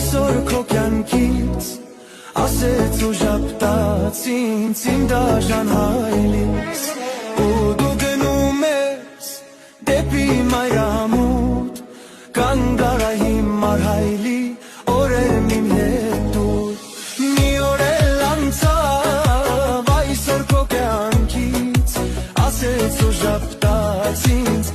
այսօր քո կյանքից ասեց ու ժապտաց ինձ իմ դաժան հայրից ու դու գնում ես դեպի մայրամուտ կանգ արա հիմար հայլի օրերն իմ հետ դու մի օր էլ անցավ այսօր քո կյանքից ասեց ու ժապտաց ինձ